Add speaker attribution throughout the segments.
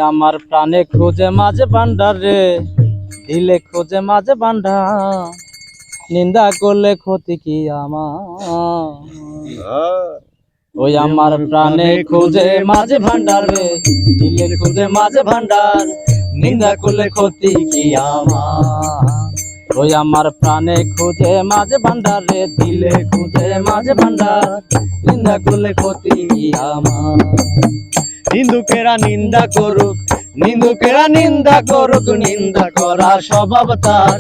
Speaker 1: আমার প্রাণে খোঁজে মাঝে ভান্ডার রে, দিলে খোঁজে মাঝে ভান্ডার, নিন্দা করলে ক্ষতি কি আমার। ওই আমার প্রাণে খোঁজে মাঝে ভান্ডার রে, দিলে খোঁজে মাঝে ভান্ডার, নিন্দা করলে ক্ষতি কি আমার। ওই আমার প্রাণে খোঁজে মাঝে ভান্ডার রে, দিলে খোঁজে মাঝে ভান্ডার, নিন্দা করলে ক্ষতি কি আমার।
Speaker 2: নিন্দুকেরা নিন্দা করুক, নিন্দুকেরা নিন্দা করুক, নিন্দা করা স্বভাব তার,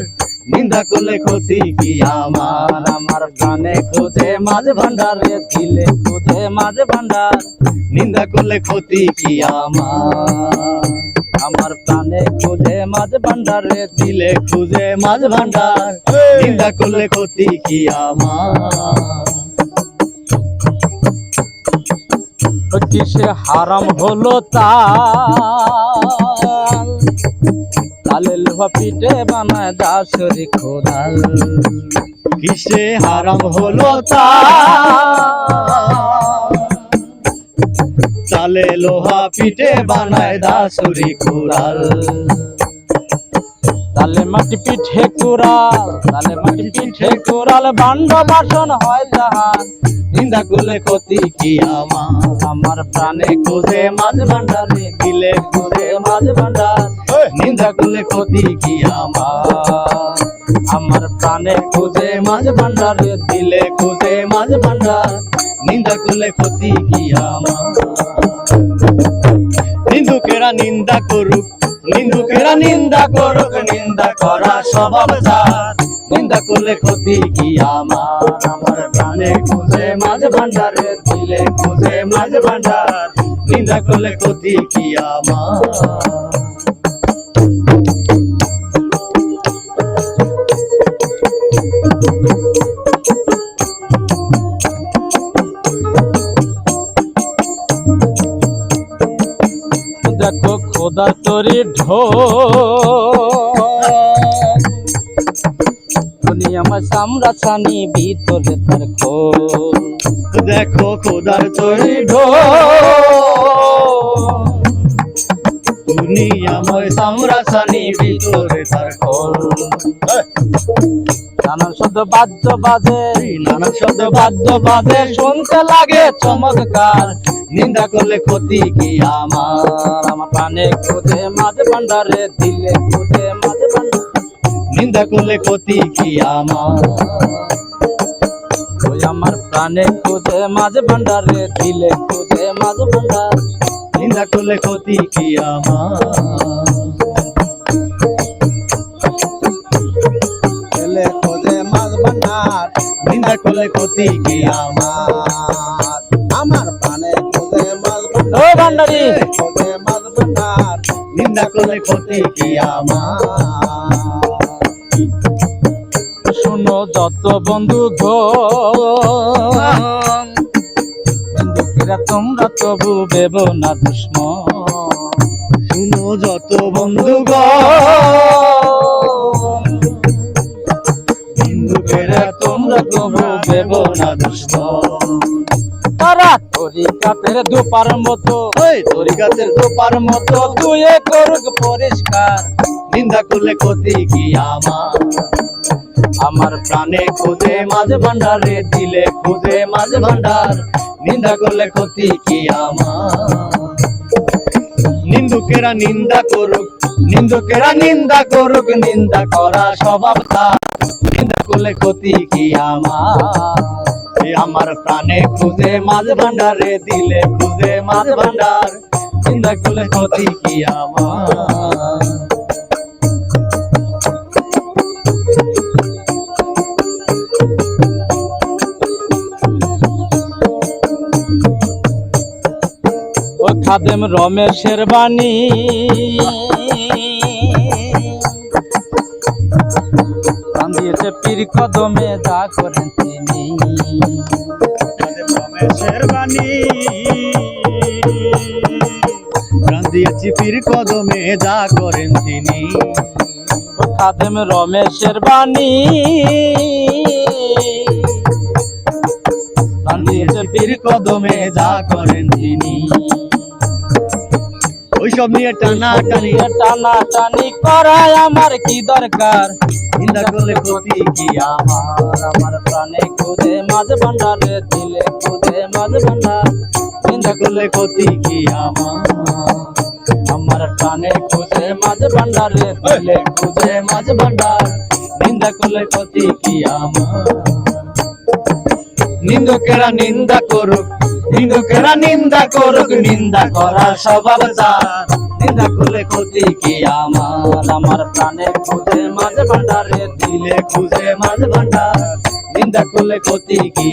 Speaker 2: নিন্দা করলে ক্ষতি কি আমার।
Speaker 1: আমার প্রাণে খোঁজে মাঝে ভান্ডার রে, দিলে খোঁজে মাঝে ভান্ডার,
Speaker 2: নিন্দা করলে ক্ষতি কি আমার।
Speaker 1: আমার প্রাণে খোঁজে মাঝে ভান্ডার রে,
Speaker 2: দিলে খুঁজে মাঝ ভান্ডার, নিন্দা করলে ক্ষতি কি আমার।
Speaker 1: কিসে হারাম হলো তাল, তালে লোহা পিঠে বানায় দাসরি খোদাল।
Speaker 2: কিসে হারাম হলো তাল, তালে লোহা পিঠে বানায় দাসুরি কুড়াল।
Speaker 1: তালে মাটি পিঠে কুড়াল, তালে মাটি পিঠে কুড়াল, ভাণ্ড বাসন হয় জাহান,
Speaker 2: নিন্দা করলে ক্ষতি কি আমার।
Speaker 1: আমার প্রাণে
Speaker 2: খোঁজে মাঝ ভান্ডারে, দিলে খুঁজে মাঝ ভান্ডার, নিন্দা করলে ক্ষতি কি আমার।
Speaker 1: আমার প্রাণে
Speaker 2: খুঁজে মাঝ ভান্ডারে, দিলে খুঁজে মাঝ ভান্ডার, নিন্দা করলে ক্ষতি কি আমার। নিন্দুকেরা নিন্দা করুক, নিন্দুকেরা নিন্দা করুক, নিন্দা করা স্বভাব যার, নিন্দা করলে ক্ষতি কি আমার। আমার প্রাণে খুঁজে মাঝ ভান্ডারে, দিলে খুঁজে মাঝ ভান্ডার, নিন্দা করলে ক্ষতি কি আমার।
Speaker 1: দেখো খোদার তরি ঢোল, দুনিয়া আমার সামরা ছানি ভিতরে তার খোল।
Speaker 2: দেখো খোদার তৈরি ঢোল, দুনিয়াময় সামরাসানি ভিতরে তার খোল।
Speaker 1: নানান শব্দ বাদ্য বাজে,
Speaker 2: নানান শব্দ
Speaker 1: বাদ্য বাজে, শুনতে লাগে চমৎকার,
Speaker 2: নিন্দা করলে ক্ষতি কি আমার।
Speaker 1: আমার প্রাণে খোঁজে মাঝে ভান্ডারে, দিলে খোঁজে মাঝে ভান্ডার,
Speaker 2: নিন্দা করলে ক্ষতি কি আমার।
Speaker 1: ওই আমার প্রাণে খোঁজে মাঝে ভান্ডারে, দিলে খোঁজে মাঝে ভান্ডার,
Speaker 2: নিন্দা করলে ক্ষতি কি আমার।
Speaker 1: দিলে খোঁজে মাঝে ভান্ডার,
Speaker 2: নিন্দা করলে ক্ষতি কি আমার।
Speaker 1: আমার প্রাণে খোঁজে মাঝে ভান্ডার, ও ভান্ডারি খোঁজে মাঝে ভান্ডার,
Speaker 2: নিন্দা করলে ক্ষতি কি আমার।
Speaker 1: শুনো যত বন্ধু গো, বন্ধুকেরা তোমরা তবু দেব না দুশ্মন।
Speaker 2: শুনো যত বন্ধু গো, হিন্দুকেরা তোমরা তবু দেব না দুশ্মন।
Speaker 1: তারা তরিকাতের দুপার মতো,
Speaker 2: ওই তরিকাতের দোপার মতো,
Speaker 1: তুই করুক পরিষ্কার,
Speaker 2: নিন্দা করলে ক্ষতি কি আমার। আমার প্রাণে খোঁজে মাঝ ভান্ডারে, দিলে খুঁজে মাঝ ভান্ডার, নিন্দা করলে ক্ষতি কি আমার। নিন্দুকেরা নিন্দা করুক, নিন্দুকেরা নিন্দা করুক, নিন্দা করা স্বভাব তার, নিন্দা করলে ক্ষতি কি আমার। আমার প্রাণে খুঁজে মাঝ ভান্ডারে, দিলে খুঁজে মাঝ ভান্ডার, নিন্দা করলে ক্ষতি কি আমার।
Speaker 1: ও খাদেম রমেশের বাণী, প্রাণ দিয়েছে পীর কদমে, যা করেন তিনি।
Speaker 2: রমেশের বাণী, প্রাণ দিয়েছি পীর কদমে, যা করেন তিনি।
Speaker 1: ও খাদেম রমেশের বাণী, প্রাণ দিয়েছে
Speaker 2: পীর কদমে, যা করেন তিনি। ওইসব নিয়ে টানা টানি
Speaker 1: টানা টানি করায় আমার কি দরকার
Speaker 2: নিন্দা করলে ক্ষতি কি
Speaker 1: আমার প্রাণে খুদে মাঝ ভান্ডারে দিলে খুদে মাঝ ভান্ডার
Speaker 2: নিন্দা করলে ক্ষতি কি
Speaker 1: আমার প্রাণে খুদে মাঝ ভান্ডারে দিলে খুদে মাঝ ভান্ডার
Speaker 2: নিন্দা করলে ক্ষতি কি নিন্দুকেরা নিন্দা করুক নিন্দুকেরা নিন্দা করুক নিন্দা করার স্বভাব তার নিন্দা করলে ক্ষতি কি
Speaker 1: আমার প্রাণে খুদে মাঝ ভান্ডারে
Speaker 2: দিলে খুঁজে মাঝ ভান্ডার নিন্দা করলে ক্ষতি কি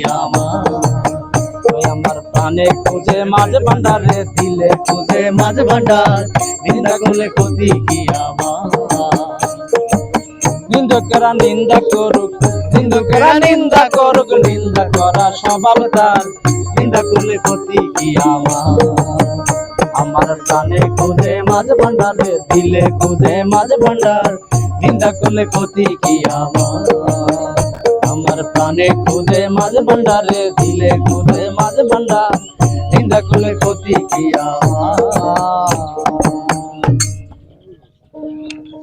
Speaker 1: আমার প্রাণে খুঁজে মাঝ ভান্ডারে দিলে
Speaker 2: খুঁজে মাঝ ভান্ডার নিন্দা করলে ক্ষতি কি
Speaker 1: নিন্দুকেরা নিন্দা করুক
Speaker 2: নিন্দুকেরা নিন্দা করুক
Speaker 1: নিন্দা করা স্বভাব তার
Speaker 2: নিন্দা করলে ক্ষতি কি
Speaker 1: আমার প্রাণে খুঁজে মাঝ ভান্ডারে
Speaker 2: দিলে খুঁজে মাঝ ভান্ডার নিন্দা করলে ক্ষতি কি
Speaker 1: আমার প্রাণে খুঁজে মাঝ ভান্ডারে দিলে খুঁজে মাঝ ভান্ডার
Speaker 2: নিন্দা করলে ক্ষতি কি